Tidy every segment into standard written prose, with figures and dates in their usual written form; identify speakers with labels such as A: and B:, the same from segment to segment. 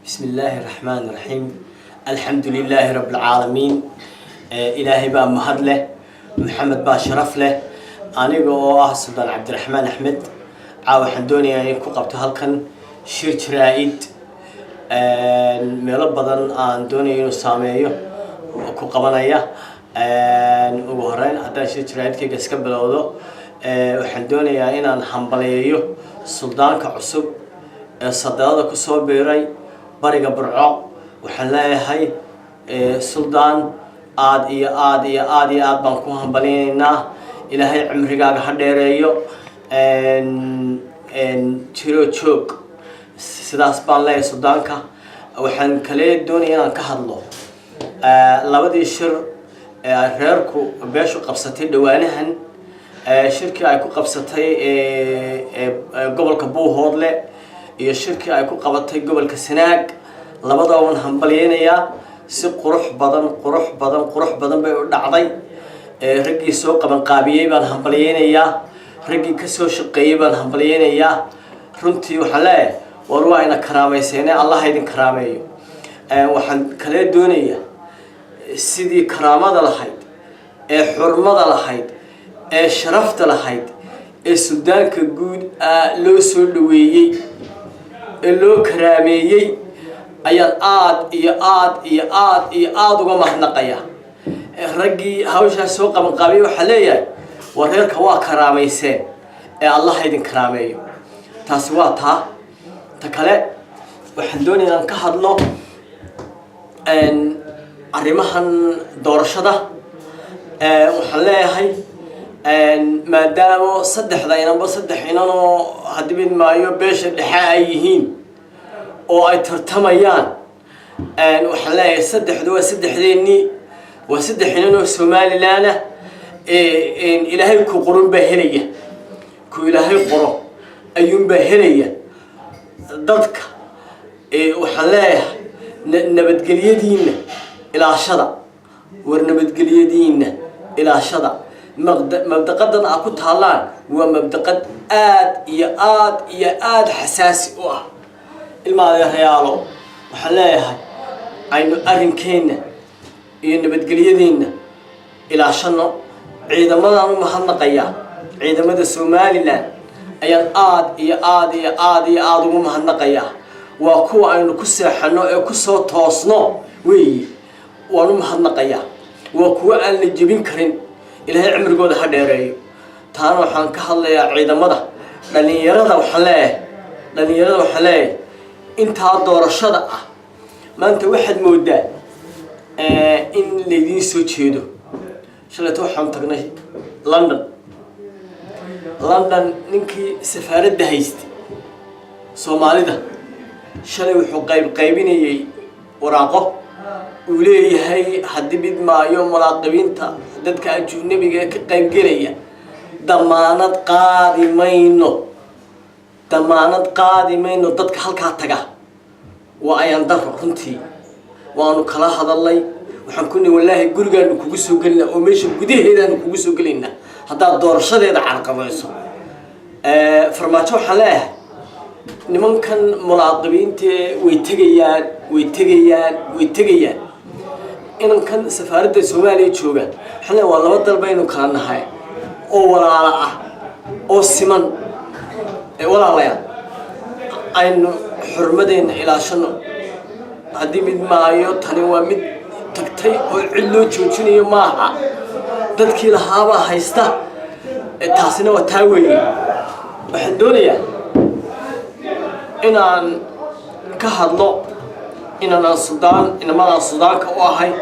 A: بسم الله الرحمن الرحيم. الحمد لله رب العالمين. إلهي بقى مهد له محمد بقى شرف له. أنا جوا السلطان عبد الرحمن أحمد عاو حندوني يعني كقبت هالكن شير رائد ملبضن عندوني نساميه كقبنايا وهرين هذا شير رائد كي جسك بلوده وحندوني يعني أنا حنبليه السلطان كعصب صداقة كسر بيري bariga burco waxaan leeyahay suldaan aad baan ku hambalyeynaa ilaahay cimrigaaga ha dheereeyo jiro joog sidaas baan leeyahay suldaanka waxaan kale doonayaa inaan ka hadlo labadii shir reerku beeshu qabsatay dhawaanahan shirkii ay ku qabsatay gobolka Buuhoodle iyo shirkii ay ku qabatay gobolka Sanaag labada waan hambalyeynaya si qurux badan bay u dhacday ragii soo qaban qaabiyay baan hambalyeynaya ragii ka soo shaqeeyay baan hambalyeynaya runtii waxa leeyahay war waa ina karaamayseena Allah idin karaameeyo waxaan kale doonayaa sidii karaamada lahayd ee xurmada lahayd ee sharafta lahayd ee suldaanka guud loo soo dhaweeyay loo karaameeyay ayaan aad uga mahadnaqaya ragii hawsha soo qaban qaabay waxa leeyahay wareerka waa karaameyseen ee Allah idin karaameeyo taasi waa ta kale waxaan doonayaa ka hadlo arrimahan doorashada waxaan leeyahay maadaama saddex inanoo hadibin maayo beesha dhexe ay yihiin oo ay tartamayaan waxaan leeyahay saddexdu waa saddexdeennii waa saddex inanoo Somaliland ilaahay ku qoran baa helaya ku ilaahay qoro ayuun baa helaya dadka waxaan leeyahay nabadgelyadiina ilaashada مبدأ أكو تالان ومبدأ آد حساسي الماضي ريالو وحلاها عينو أرن كينا ينبتقليدين إلى شنو عيدا مدى مهنقيا عيدا مدى سومالي لان أيان آد ومهنقيا وكو عينو كسيحنو كسو توصنو وانو مهنقيا وكو أن الجبين كرين إلهي عمركوda ha dheereeyo taana waxaan ka hadlayaa ciidamada dhalinyarada waxaan leeyahay inta doorashada maanta waxaad moodaa in leedin soo jeedo shalato waxaan tagnay London ninkii safaaradda haystay Soomaalida shalay wuxuu qaybinayay waraaqo uu leeyahay hadii mid maayo malaaqibiinta dadka ajnabiga ka qayb galaya damaanad qaadi mayno dadka halka taga waa ayaan daro runtii waanu kala hadalay waxaan ku wallaahi gurigaanu kugu soo galina oo meesha gudaheedana kugu soo galina hadaa doorashadeeda carqabayso farmaajo waxa leeyahay nimankan malaaqibiinta way tagayaan إن كان سفارة الصومالية جوجا حنا والله ما طلبينه كان هاي أو ولا على أو سمن ولا عليا إنه حرمتين إلى شنو هدي من مايو تاني ومد تكتي أو علو تشوني معها تذكر هوا هيستا تحسنا وتاوي بحدونيا إن كهذا إن السودان إنما السودان كواهي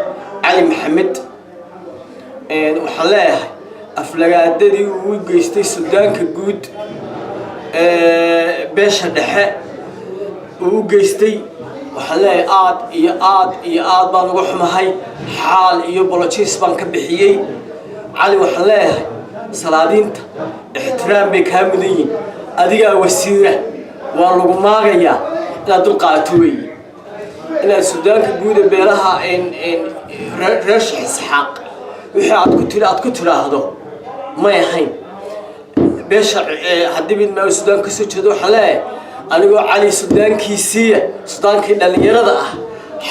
A: علي محمد وحلاه أفلاقاتي وجيستي السودان كجود باش هدحة وجيستي وحلاه آد بانوح مهاي حال يبلغتيس بانك بحيي علي وحلاه سلادينت احترام بكاملين أديها وسيرة والرقماغية لا تلقاتوي إن السودان كجودة بيرها إن رشح إسحاق وحيد كتير هذا ما يحين بيش حد من ما السودان كسر هذا حلا anigoo cali sudaankiisiiya sudaankii dhallinyarada ah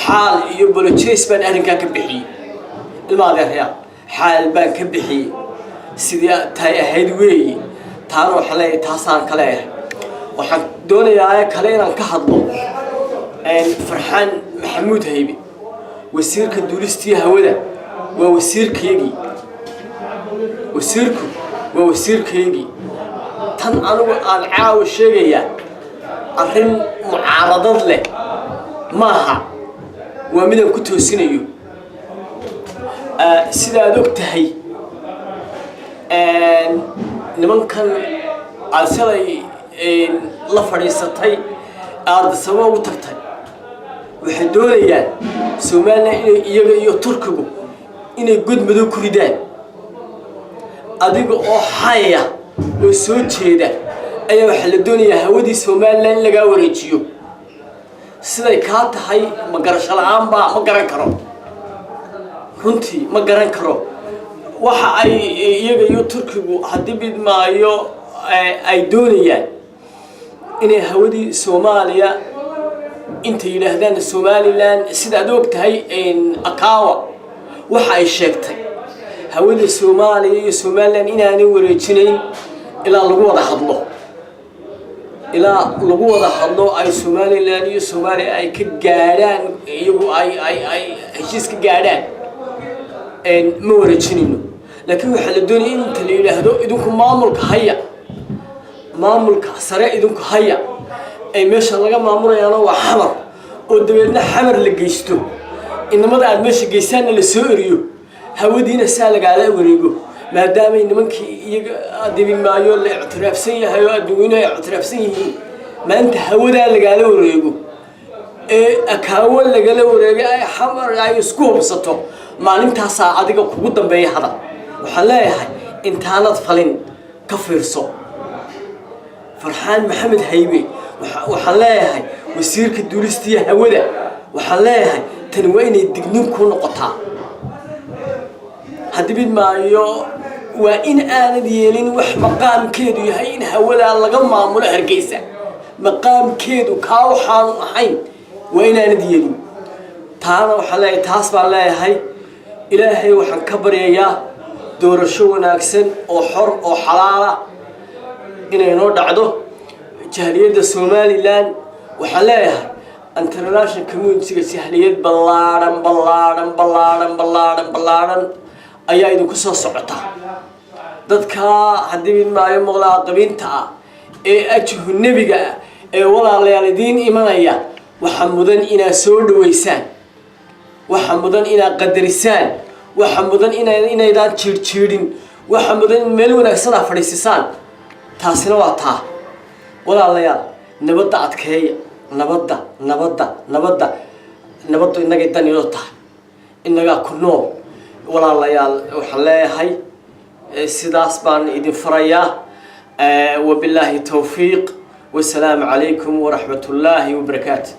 A: xaal iyo bolojeys baan arrinkaa ka bixiyey ilma adeeryaa xaal baan ka bixiyey sidii tahay ahayd weeye taana waxaan leeyahay taasaan ka leeyahay waxaan doonayaa kale inaan ka hadlo farxaan maxamuud haybe wasiirka duulistii hawada waa wasiirkaygii wasiirku waa wasiirkaygii tan anigu aan caawa sheegayaa arrin mucaaradad leh maaha waa midaan ku toosinayo sida aad og tahay nimankan aad shalay la fadhiisatay aad sabab u tagtay waxay doonayaan Soomaaliya inay iyaga iyo Turkigu inay god madow ku ridaan adiga oo haya oo soo jeeda ayaa waxa la doonayaa hawadii Soomaaliya in laga wareejiyo siday ka tahay ma garasho la'aan baa ma garan karo runtii ma garan karo waxa ay iyaga iyo Turkigu hadii bidmaayo ay doonayaan inay hawadii Soomaaliya inta yiraahdaan Somaliland sida aad og tahay Akawa waxa ay sheegtay hawada Soomaaliya iyo Somaliland inaanay wareejinayn ilaa lagu wada hadlo ay Somaliland iyo Soomaaliya ay ka gaaraan iyagu ay heshiis ka gaaraan ma wareejinayno laakiin waxa la doonayaa in la yiraahdo idinku maamulka sare idinku haya ay meesha laga maamulayaano waa xamar oo dabeedna xamar la geysto inamada aad meesha geysaan la soo eriyo hawadiina saa lagaala wareego maadaama nimankii iyaga adibin maayo la ictiraafsan yahay oo adduunyo ay ictiraafsan yihiin maanta hawada lagaala wareego Akawa lagala wareego ay xamar ay isku hubsato maalintaas adiga kugu dambeeya hada waxaan leeyahay intaanad falin ka fiirso farxaan maxamed haybe waxaan leeyahay wasiirka duulistii hawada waxaan leeyahay tan waa inay dignin ku noqotaa hadii maayo waa in aanad yeelin wax maqaamkeedu yahay in hawada laga maamulo Hargeysa maqaamkeedu ka waxaan ahayn waa in aanad yeelin taana waxaan leeyahay taas baan leeyahay ilaahay waxaan ka baryayaa doorasho wanaagsan oo xor oo xalaal ah inay noo dhacdo jahliyada Somaliland waxa leeyahay international community jahliyad ballaaran ayaa idinku soo socota dadka hadii maayo muqlaaqabinta ee ajhu nabiga ee walaalayaal diin imanaya waxa mudan ina soo dhaweysaan waxa mudan ina qadarisaan waxa mudan inaydaan jiirjiirin waxa mudan meel wanaagsan fadhiisaan taasina waa taa walaalayaal nabadda adkeeya nabaddu inaga dan iyo tahay inaga ku nool walaalayaal waxaan leeyahay sidaas baan idin farayaa wabillahi tawfiiq والسلام عليكم ورحمة الله وبركاته.